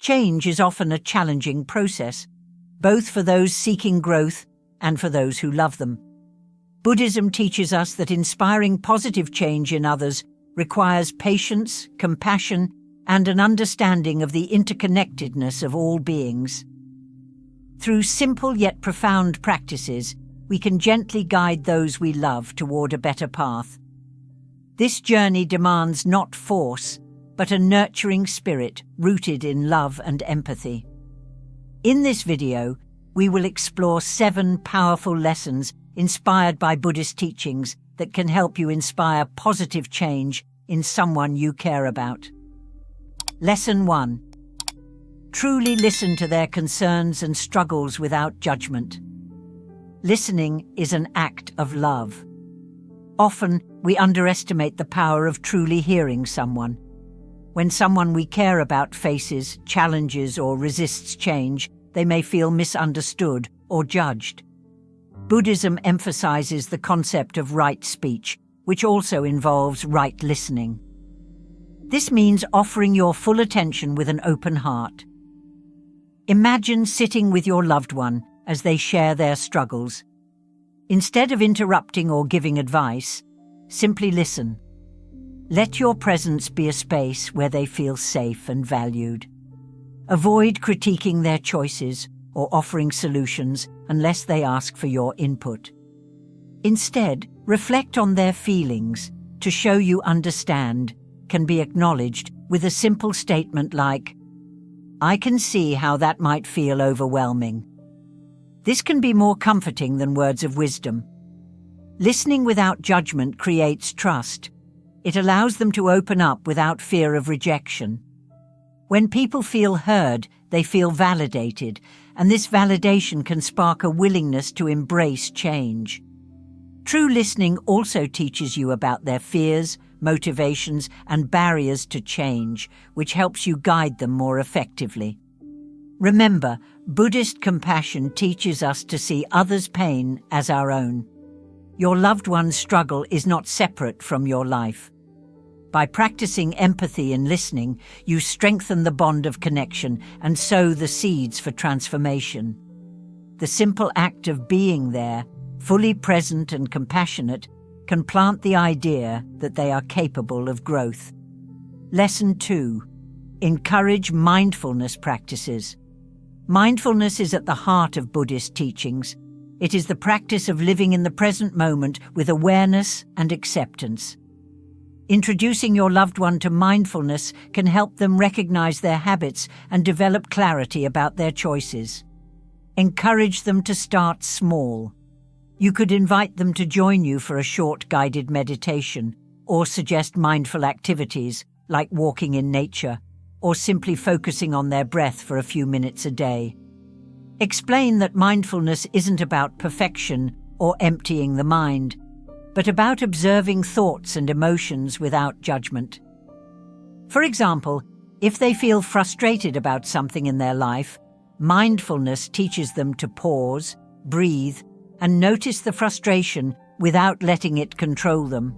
Change is often a challenging process, both for those seeking growth and for those who love them. Buddhism teaches us that inspiring positive change in others requires patience, compassion, and an understanding of the interconnectedness of all beings. Through simple yet profound practices, we can gently guide those we love toward a better path. This journey demands not force, but a nurturing spirit rooted in love and empathy. In this video, we will explore 7 powerful lessons inspired by Buddhist teachings that can help you inspire positive change in someone you care about. Lesson 1. Truly listen to their concerns and struggles without judgment. Listening is an act of love. Often, we underestimate the power of truly hearing someone. When someone we care about faces challenges or resists change, they may feel misunderstood or judged. Buddhism emphasizes the concept of right speech, which also involves right listening. This means offering your full attention with an open heart. Imagine sitting with your loved one as they share their struggles. Instead of interrupting or giving advice, simply listen. Let your presence be a space where they feel safe and valued. Avoid critiquing their choices or offering solutions unless they ask for your input. Instead, reflect on their feelings. To show you understand can be acknowledged with a simple statement like, "I can see how that might feel overwhelming." This can be more comforting than words of wisdom. Listening without judgment creates trust. It allows them to open up without fear of rejection. When people feel heard, they feel validated, and this validation can spark a willingness to embrace change. True listening also teaches you about their fears, motivations, and barriers to change, which helps you guide them more effectively. Remember, Buddhist compassion teaches us to see others' pain as our own. Your loved one's struggle is not separate from your life. By practicing empathy and listening, you strengthen the bond of connection and sow the seeds for transformation. The simple act of being there, fully present and compassionate, can plant the idea that they are capable of growth. Lesson 2. Encourage mindfulness practices. Mindfulness is at the heart of Buddhist teachings. It is the practice of living in the present moment with awareness and acceptance. Introducing your loved one to mindfulness can help them recognize their habits and develop clarity about their choices. Encourage them to start small. You could invite them to join you for a short guided meditation, or suggest mindful activities like walking in nature, or simply focusing on their breath for a few minutes a day. Explain that mindfulness isn't about perfection or emptying the mind, but about observing thoughts and emotions without judgment. For example, if they feel frustrated about something in their life, mindfulness teaches them to pause, breathe, and notice the frustration without letting it control them.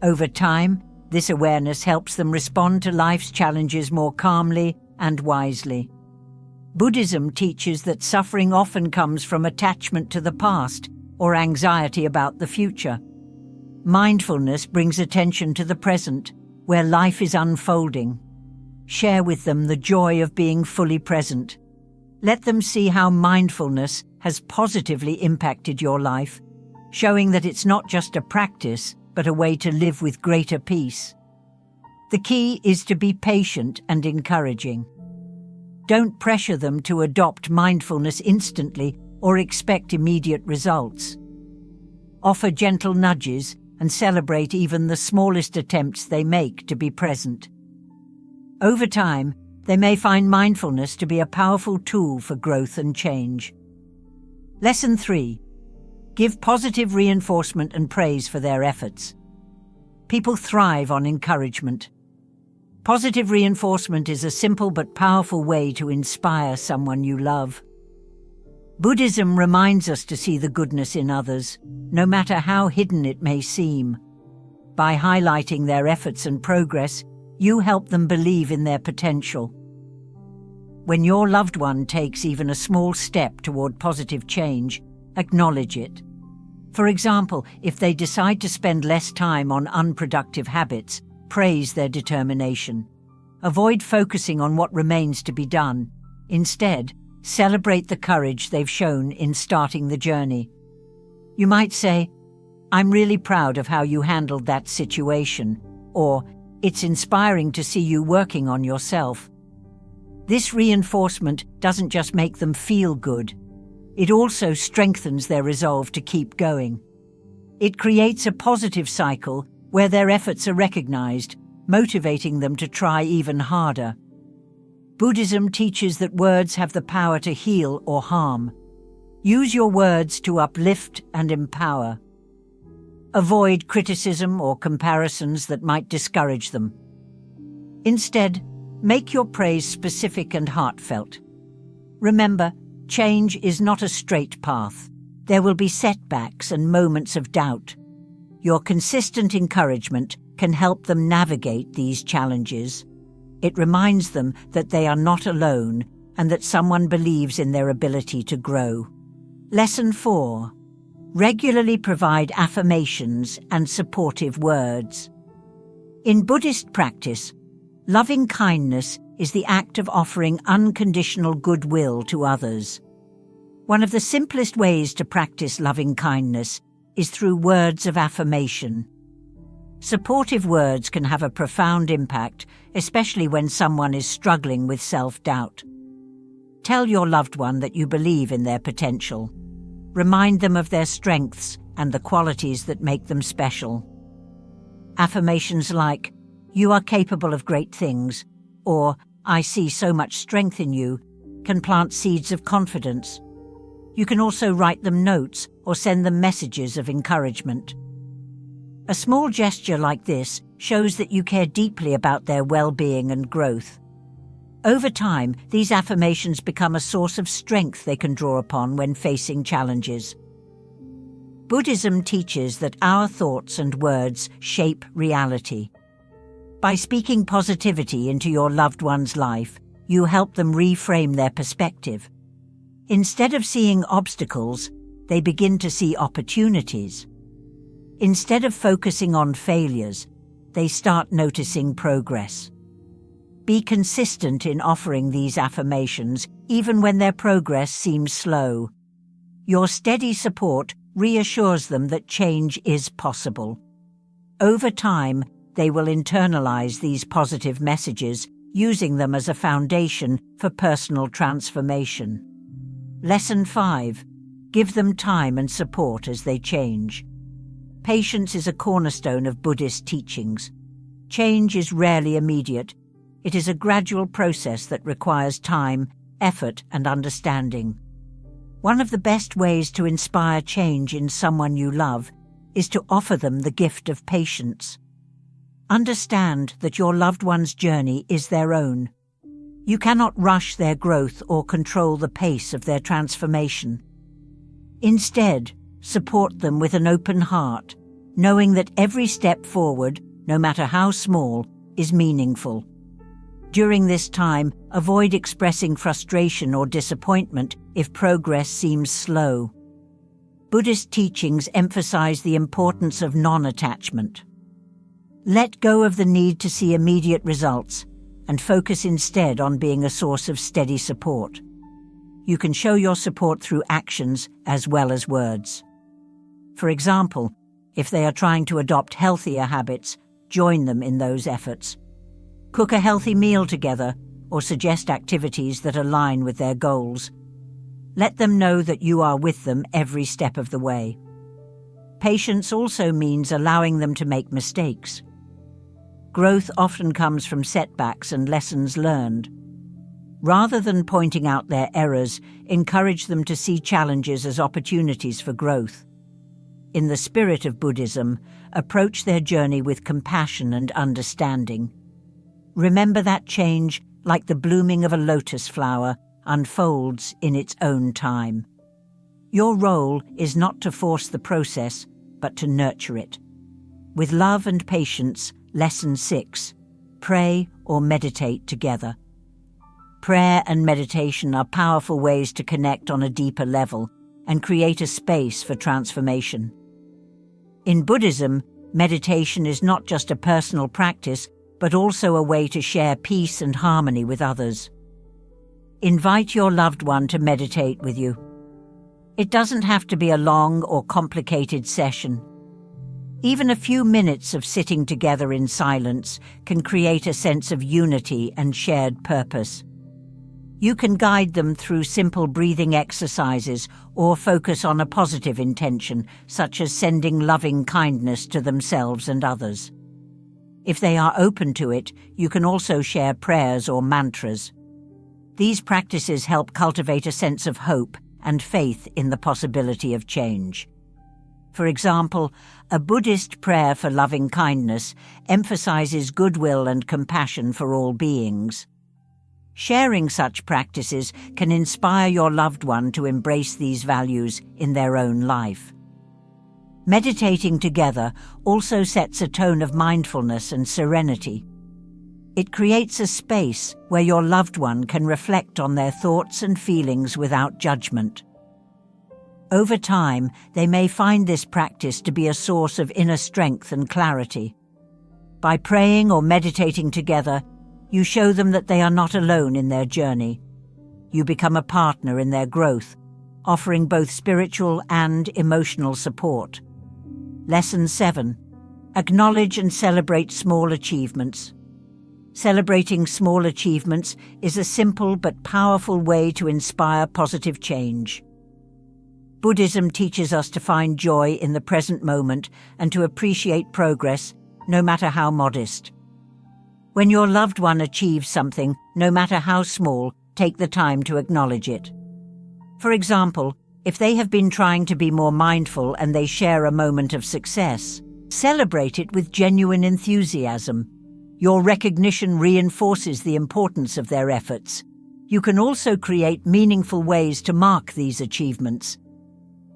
Over time, this awareness helps them respond to life's challenges more calmly and wisely. Buddhism teaches that suffering often comes from attachment to the past or anxiety about the future. Mindfulness brings attention to the present, where life is unfolding. Share with them the joy of being fully present. Let them see how mindfulness has positively impacted your life, showing that it's not just a practice, but a way to live with greater peace. The key is to be patient and encouraging. Don't pressure them to adopt mindfulness instantly or expect immediate results. Offer gentle nudges and celebrate even the smallest attempts they make to be present. Over time, they may find mindfulness to be a powerful tool for growth and change. Lesson 3. Give positive reinforcement and praise for their efforts. People thrive on encouragement. Positive reinforcement is a simple but powerful way to inspire someone you love. Buddhism reminds us to see the goodness in others, no matter how hidden it may seem. By highlighting their efforts and progress, you help them believe in their potential. When your loved one takes even a small step toward positive change, acknowledge it. For example, if they decide to spend less time on unproductive habits, praise their determination. Avoid focusing on what remains to be done. Instead, celebrate the courage they've shown in starting the journey. You might say, "I'm really proud of how you handled that situation," or "It's inspiring to see you working on yourself." This reinforcement doesn't just make them feel good, it also strengthens their resolve to keep going. It creates a positive cycle where their efforts are recognized, motivating them to try even harder. Buddhism teaches that words have the power to heal or harm. Use your words to uplift and empower. Avoid criticism or comparisons that might discourage them. Instead, make your praise specific and heartfelt. Remember, change is not a straight path. There will be setbacks and moments of doubt. Your consistent encouragement can help them navigate these challenges. It reminds them that they are not alone and that someone believes in their ability to grow. Lesson 4. Regularly provide affirmations and supportive words. In Buddhist practice, loving kindness is the act of offering unconditional goodwill to others. One of the simplest ways to practice loving kindness is through words of affirmation. Supportive words can have a profound impact, especially when someone is struggling with self-doubt. Tell your loved one that you believe in their potential. Remind them of their strengths and the qualities that make them special. Affirmations like, "You are capable of great things," or "I see so much strength in you," can plant seeds of confidence. You can also write them notes or send them messages of encouragement. A small gesture like this shows that you care deeply about their well-being and growth. Over time, these affirmations become a source of strength they can draw upon when facing challenges. Buddhism teaches that our thoughts and words shape reality. By speaking positivity into your loved one's life, you help them reframe their perspective. Instead of seeing obstacles, they begin to see opportunities. Instead of focusing on failures, they start noticing progress. Be consistent in offering these affirmations, even when their progress seems slow. Your steady support reassures them that change is possible. Over time, they will internalize these positive messages, using them as a foundation for personal transformation. Lesson 5. Give them time and support as they change. Patience is a cornerstone of Buddhist teachings. Change is rarely immediate. It is a gradual process that requires time, effort, and understanding. One of the best ways to inspire change in someone you love is to offer them the gift of patience. Understand that your loved one's journey is their own. You cannot rush their growth or control the pace of their transformation. Instead, support them with an open heart, knowing that every step forward, no matter how small, is meaningful. During this time, avoid expressing frustration or disappointment if progress seems slow. Buddhist teachings emphasize the importance of non-attachment. Let go of the need to see immediate results and focus instead on being a source of steady support. You can show your support through actions as well as words. For example, if they are trying to adopt healthier habits, join them in those efforts. Cook a healthy meal together or suggest activities that align with their goals. Let them know that you are with them every step of the way. Patience also means allowing them to make mistakes. Growth often comes from setbacks and lessons learned. Rather than pointing out their errors, encourage them to see challenges as opportunities for growth. In the spirit of Buddhism, approach their journey with compassion and understanding. Remember that change, like the blooming of a lotus flower, unfolds in its own time. Your role is not to force the process, but to nurture it. With love and patience, Lesson 6. Pray or meditate together. Prayer and meditation are powerful ways to connect on a deeper level and create a space for transformation. In Buddhism, meditation is not just a personal practice, but also a way to share peace and harmony with others. Invite your loved one to meditate with you. It doesn't have to be a long or complicated session. Even a few minutes of sitting together in silence can create a sense of unity and shared purpose. You can guide them through simple breathing exercises or focus on a positive intention, such as sending loving kindness to themselves and others. If they are open to it, you can also share prayers or mantras. These practices help cultivate a sense of hope and faith in the possibility of change. For example, a Buddhist prayer for loving kindness emphasizes goodwill and compassion for all beings. Sharing such practices can inspire your loved one to embrace these values in their own life. Meditating together also sets a tone of mindfulness and serenity. It creates a space where your loved one can reflect on their thoughts and feelings without judgment. Over time, they may find this practice to be a source of inner strength and clarity. By praying or meditating together, you show them that they are not alone in their journey. You become a partner in their growth, offering both spiritual and emotional support. Lesson 7. Acknowledge and celebrate small achievements. Celebrating small achievements is a simple but powerful way to inspire positive change. Buddhism teaches us to find joy in the present moment and to appreciate progress, no matter how modest. When your loved one achieves something, no matter how small, take the time to acknowledge it. For example, if they have been trying to be more mindful and they share a moment of success, celebrate it with genuine enthusiasm. Your recognition reinforces the importance of their efforts. You can also create meaningful ways to mark these achievements.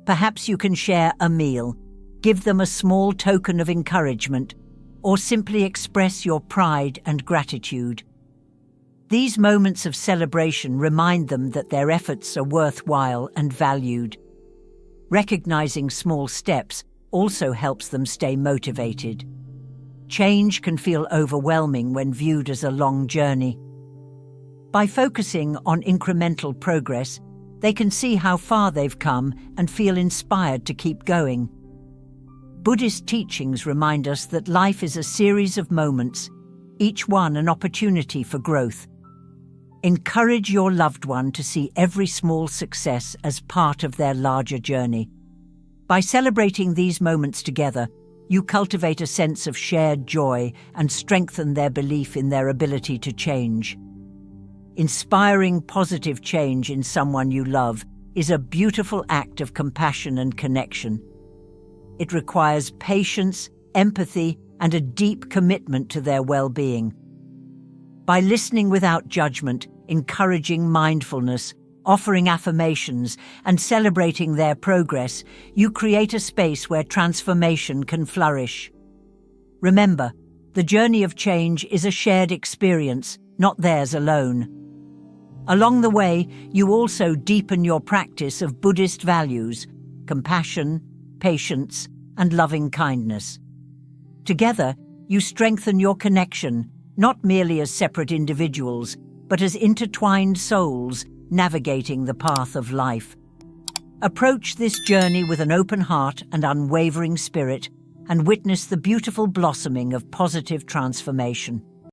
Perhaps you can share a meal, give them a small token of encouragement, or simply express your pride and gratitude. These moments of celebration remind them that their efforts are worthwhile and valued. Recognizing small steps also helps them stay motivated. Change can feel overwhelming when viewed as a long journey. By focusing on incremental progress, they can see how far they've come and feel inspired to keep going. Buddhist teachings remind us that life is a series of moments, each one an opportunity for growth. Encourage your loved one to see every small success as part of their larger journey. By celebrating these moments together, you cultivate a sense of shared joy and strengthen their belief in their ability to change. Inspiring positive change in someone you love is a beautiful act of compassion and connection. It requires patience, empathy, and a deep commitment to their well-being. By listening without judgment, encouraging mindfulness, offering affirmations, and celebrating their progress, you create a space where transformation can flourish. Remember, the journey of change is a shared experience, not theirs alone. Along the way, you also deepen your practice of Buddhist values, compassion, patience, and loving kindness. Together, you strengthen your connection, not merely as separate individuals, but as intertwined souls navigating the path of life. Approach this journey with an open heart and unwavering spirit, and witness the beautiful blossoming of positive transformation.